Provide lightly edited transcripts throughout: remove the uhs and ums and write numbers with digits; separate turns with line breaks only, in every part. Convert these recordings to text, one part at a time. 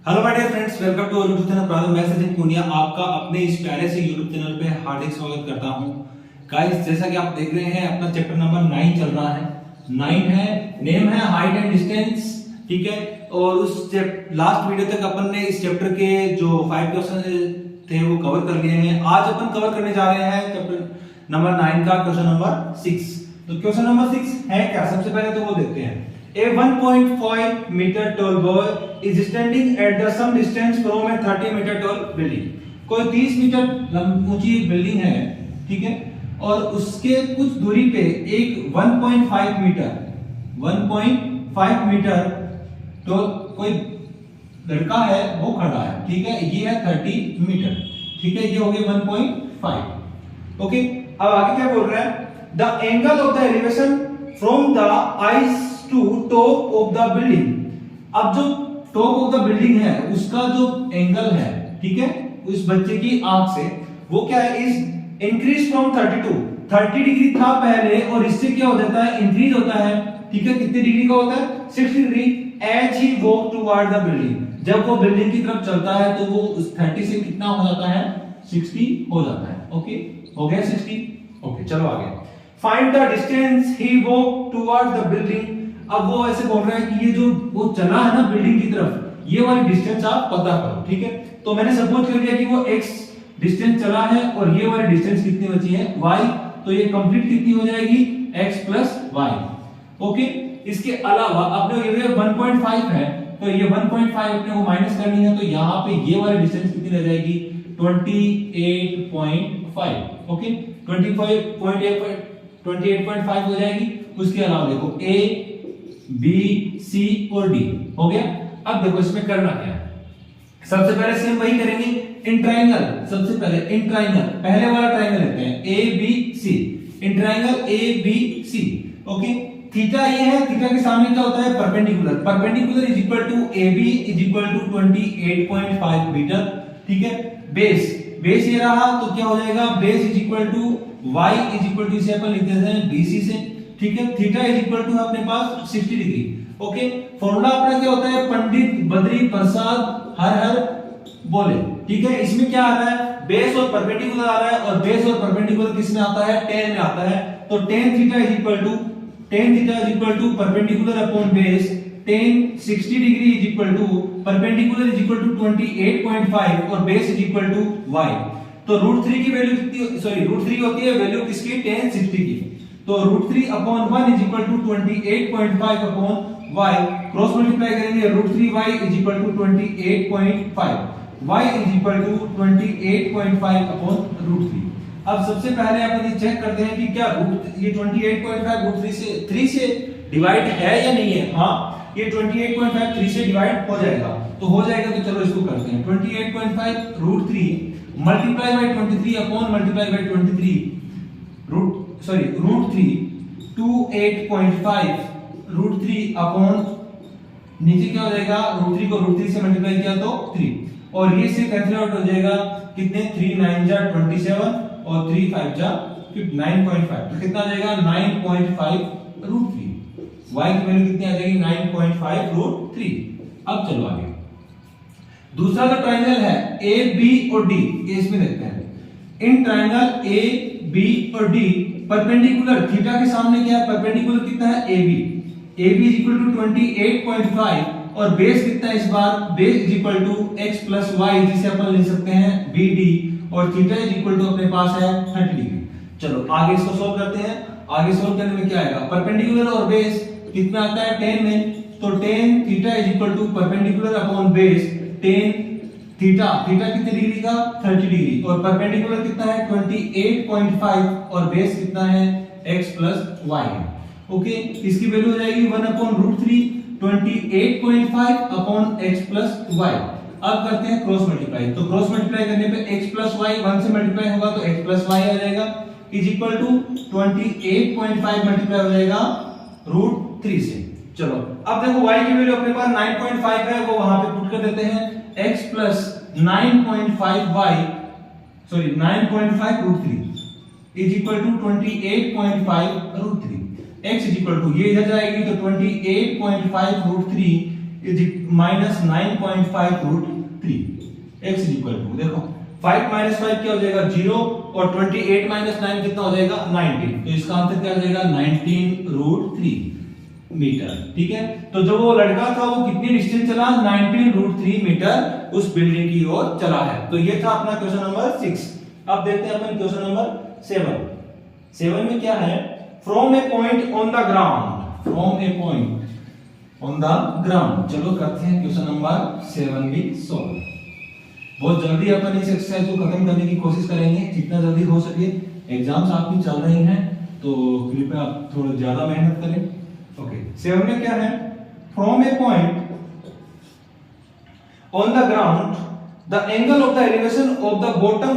Hello my dear friends, welcome to YouTube channel Prarambh. मैं सचिन पूनिया आपका अपने इस प्यारे से यूट्यूब चैनल पे हार्दिक स्वागत करता हूं। गाइस, जैसा कि आप देख रहे हैं अपना चैप्टर नंबर 9 चल रहा है। 9 है, नेम है हाइट एंड डिस्टेंस, ठीक है। और उस लास्ट वीडियो तक अपन ने इस चैप्टर के जो 5 क्वेश्चन थे वो कवर कर लिए हैं। आज अपन कवर करने जा रहे हैं चैप्टर नंबर 9 का क्वेश्चन नंबर 6। तो क्वेश्चन नंबर 6 है क्या, सबसे पहले तो वो देखते हैं। A 1.5 meter tall boy is standing at the some distance from a 30 meter tall building। कोई 30 मीटर ऊंची बिल्डिंग है, ठीक है, और उसके कुछ दूरी पे एक 1.5 मीटर तो कोई लड़का है वो खड़ा है, ठीक है। ये है 30 मीटर, ठीक है, ये हो गया 1.5। ओके, अब आगे क्या बोल रहा है, the angle of the elevation from the ice to top of the building. अब जो टॉप ऑफ द बिल्डिंग है उसका जो एंगल है, ठीक है, उस बच्चे की आंख से वो क्या है, इज इंक्रीज फ्रॉम 30 डिग्री था पहले, और इससे क्या हो जाता है, इंक्रीज होता है, ठीक है। कितने डिग्री का होता है, 60 degree as he walk toward the building. जब वो बिल्डिंग की तरफ चलता है तो वो उस 30 से कितना हो जाता है, 60 हो जाता है। ओके, हो गया 60। ओके, चलो आगे। Find the distance he walk toward the building. अब वो ऐसे बोल रहा है कि ये जो वो चला है ना बिल्डिंग की तरफ, ये वाली डिस्टेंस आप पता करो, ठीक है। तो मैंने सपोज कर लिया कि वो x डिस्टेंस चला है और ये वाली डिस्टेंस कितनी बची है, y। तो ये कंप्लीट कितनी हो जाएगी, x प्लस y। ओके, इसके अलावा अपने ये 1.5 है, तो ये 1.5 अपने को माइनस करनी है, तो यहाँ पे ये वाली डिस्टेंस कितनी रह जाएगी, 28.5। ओके, 28.5 हो जाएगी। उसके अलावा देखो a बी सी और डी हो गया। अब देखो इसमें करना क्या है, सबसे पहले सेम वही करेंगे, इन ट्रायंगल। सबसे पहले इन ट्रायंगल, पहले वाला ट्रायंगल लेते हैं, A B C. In triangle A B C, okay. Theta ये है, थीटा के सामने क्या होता है, perpendicular. Perpendicular is equal to A B is equal to 28.5 metre, ठीक है। बेस ये रहा, तो क्या हो जाएगा, base is equal to y is equal to, इसे अपन लिख देते हैं BC से, ठीक है। थीटा इज इक्वल टू अपने पास 60 डिग्री। ओके, फॉर्मूला अपना क्या होता है, पंडित बद्री प्रसाद हर हर बोले, ठीक है। इसमें क्या आ रहा है, बेस और परपेंडिकुलर आ रहा है, और बेस और परपेंडिकुलर किस में आता है, tan में आता है। तो tan theta is equal to perpendicular upon base, tan 60 degree is equal to perpendicular is equal to 28.5 और base is equal to y। तो √3 की वैल्यू कितनी, सॉरी √3 होती है वैल्यू किसकी, tan 60 की। तो √3 upon 1 is equal to 28.5 upon y। Cross multiply करेंगे, √3y is equal to 28.5, y is equal to 28.5 upon √3। अब सबसे पहले अपन ये चेक करते हैं कि क्या ये 28.5 √3 से डिवाइड है या नहीं है। हाँ, ये 28.5 3 से डिवाइड हो जाएगा, तो हो जाएगा। तो चलो इसको करते हैं, 28.5 √3 multiply by 23 upon multiply by 23 √3 28.5 √3 upon नीचे क्या हो जाएगा, √3 को √3 से मल्टीप्लाई किया तो 3, और ये से कैंसिल आउट हो जाएगा, कितने 3 9 जा 27 और 3 5 जा 9.5, तो कितना आ जाएगा 9.5 √3। y की वैल्यू कितनी आ जाएगी, 9.5 √3। अब चलो आगे, दूसरा जो ट्रायंगल है ए बी और डी, ये इसमें देखते हैं। इन ट्रायंगल ए बी और डी परपेंडिकुलर, थीटा के सामने क्या है, परपेंडिकुलर कितना है, A B is equal to 28.5 और बेस कितना है, इस बार base is equal to x plus Y, जिसे अपन लिख सकते हैं बी डी, और थीटा इज इक्वल टू अपने पास है 30 डिग्री। चलो आगे इसको सोल्व करते हैं। आगे सोल्व करने में क्या आएगा, परपेंडिकुलर और बेस कितना आता है, tan में, तो tan theta is equal to perpendicular upon base tan theta कितने डिग्री का, 30 डिग्री, और परपेंडिकुलर कितना है 28.5 और बेस कितना है x प्लस y। ओके, इसकी वैल्यू हो जाएगी 1 upon √3 28.5 upon x plus y। अब करते हैं क्रॉस मल्टीप्लाई, तो क्रॉस मल्टीप्लाई करने पे x प्लस y 1 से मल्टीप्लाई होगा तो x प्लस y आ जाएगा, इज इक्वल टू 28.5 मल्टीप्लाई हो जाएगा √3 से। चलो अब देखो y की वैल्यू अपने पास 9.5 है, वो वहां पे पुट कर देते हैं, x plus 9.5y, sorry 9.5 √3 is equal to 28.5 √3। x is equal to, ये इधर जाएगी तो 28.5 √3 minus 9.5 root 3 x equal to, देखो 5 माइनस 5 क्या हो जाएगा 0 और 28 माइनस 9 कितना हो जाएगा 19, तो इसका आंसर क्या हो जाएगा 19 रूट 3 मीटर। ठीक है, तो जो वो लड़का था वो कितनी डिस्टेंस चला 19 रूट 3 मीटर उस बिल्डिंग की ओर चला है। तो ये था अपना क्वेश्चन नंबर 6। अब देखते हैं अपन क्वेश्चन नंबर 7 में क्या है, from a point on the ground, from a point on the ground. चलो करते हैं क्वेश्चन नंबर 7 भी सॉल्व। बहुत जल्दी अपन इस एक्सरसाइज को खत्म करने की कोशिश करेंगे जितना जल्दी हो सके। एग्जाम्स आपकी चल रही हैं तो कृपया आप थोड़ा ज्यादा मेहनत करें। ओके, 7 में क्या है, from a point on the ground the angle of the elevation of the bottom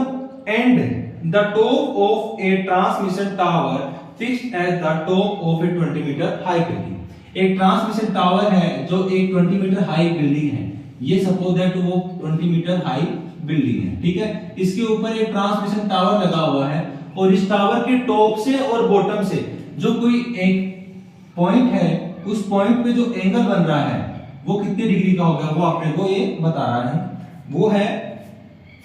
and the top of a transmission tower fixed at the top of a 20 metre high building. एक transmission tower है जो एक 20 metre high building है, ये suppose that वो 20 metre high building है। ठीक है, इसके ऊपर एक ट्रांसमिशन टावर लगा हुआ है और इस टावर के टॉप से और बॉटम से जो कोई एक पॉइंट है, उस पॉइंट पे जो एंगल बन रहा है वो कितने डिग्री का होगा, वो अपने को ये बता रहा है। वो है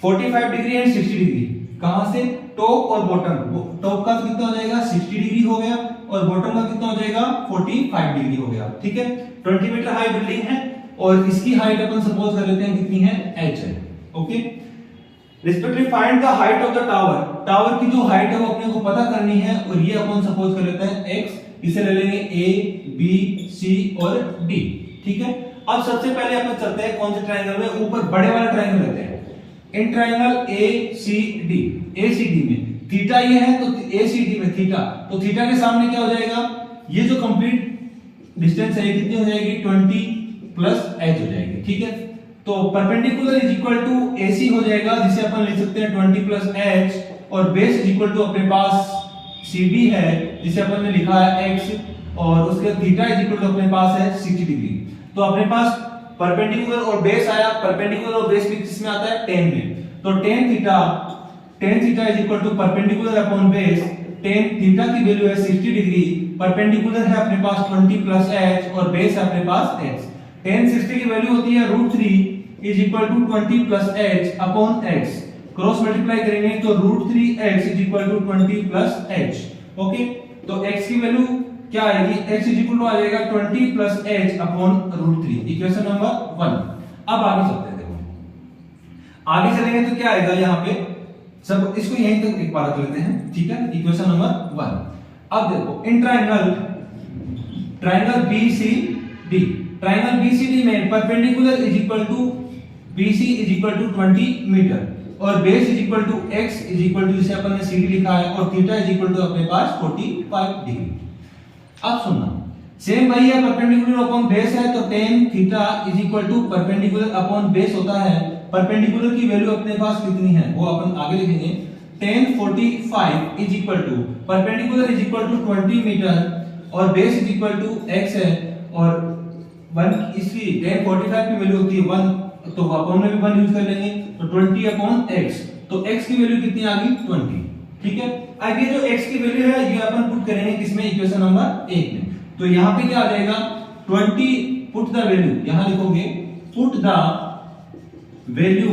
45 डिग्री एंड 60 डिग्री। कहां से, टॉप और बॉटम। टॉप का कितना हो जाएगा 60 डिग्री हो गया और बॉटम का कितना हो जाएगा 45 डिग्री हो गया। ठीक है, 20 मीटर हाई बिल्डिंग है और इसकी हाइट अपन सपोज कर लेते हैं कितनी है h है। Okay, respectively find the height of the tower. Tower की जो हाइट है वो अपने को पता करनी है और ये अपन सपोज कर लेते हैं x, इसे ले लेंगे a b c और d। ठीक है, अब सबसे पहले अपन चलते हैं कौन से ट्रायंगल में, ऊपर बड़े वाले ट्रायंगल लेते हैं। इन ट्रायंगल ACD, ACD में थीटा ये है तो ACD में थीटा, तो थीटा के सामने क्या हो जाएगा, ये जो कंप्लीट डिस्टेंस है ये कितनी हो जाएगी 20 प्लस h हो जाएगी। ठीक है, तो perpendicular is equal to AC हो जाएगा जिसे अपन लिख सकते हैं 20 प्लस h और बेस इज इक्वल टू अपने पास CD है जिसे अपन ने लिखा है x और उसके थीटा इज इक्वल टू अपने पास है 60 डिग्री। तो अपने पास परपेंडिकुलर और बेस आया, परपेंडिकुलर और बेस किस में आता है 10 में, तो tan theta is equal to perpendicular upon base. tan theta की वैल्यू है 60 डिग्री, परपेंडिकुलर है अपने पास 20 प्लस h और बेस है अपने पास x। tan 60 की वैल्यू होती है √3 is equal to 20 plus h upon x। Cross multiply करेंगे तो √3x is equal to 20 plus h। Okay, तो x की वैल्यू क्या आएगी, x इज इक्वल टू आ जाएगा 20 plus h upon √3। Equation number 1। अब आगे चलते हैं, देखो आगे चलेंगे तो क्या आएगा यहाँ पे, सब इसको यहीं तक एक बार रख लेते हैं। ठीक है, इक्वेशन नंबर 1। अब देखो in triangle BCD, triangle BCD में perpendicular is equal to BC is equal to 20 metre और base is equal to x is equal to जिसे अपन ने CD लिखा है और थीटा इज इक्वल टू अपने पास 45 डिग्री। अब सुनना, सेम वही है, परपेंडिकुलर अपॉन बेस है तो tan theta is equal to perpendicular upon base होता है। परपेंडिकुलर की वैल्यू अपने पास कितनी है वो अपन आगे लिखेंगे। tan 45 is equal to perpendicular is equal to 20 metre और base is equal to x है और 1 इसकी tan 45 की वैल्यू होती है 1 तो अपॉन में भी 1 यूज कर लेंगे तो 20 अपॉन x, तो x की वैल्यू कितनी आ गई 20। ठीक है, अब ये जो x की वैल्यू है ये अपन पुट करेंगे किसमें, इक्वेशन नंबर 1 में। तो यहाँ पे क्या आ जाएगा 20 पुट द वैल्यू, यहाँ लिखोगे पुट द वैल्यू